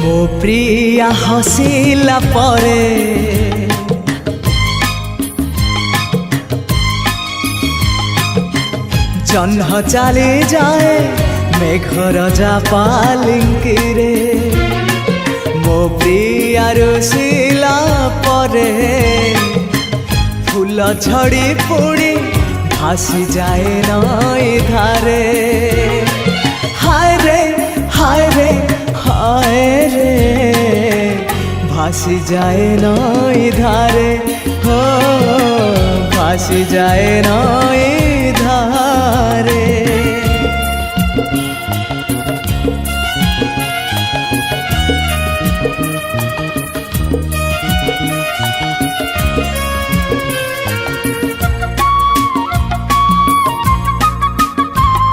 मो प्रिया हसिला परे जह्न चली जाए मेघर जापालिंकी रे मो प्रिया रुसिला परे फूल झड़ी पुड़ी भासी जाए नई धारे हाय रे हाय रे हाय रे भासी जाए नई धारे हो भासी जाए नई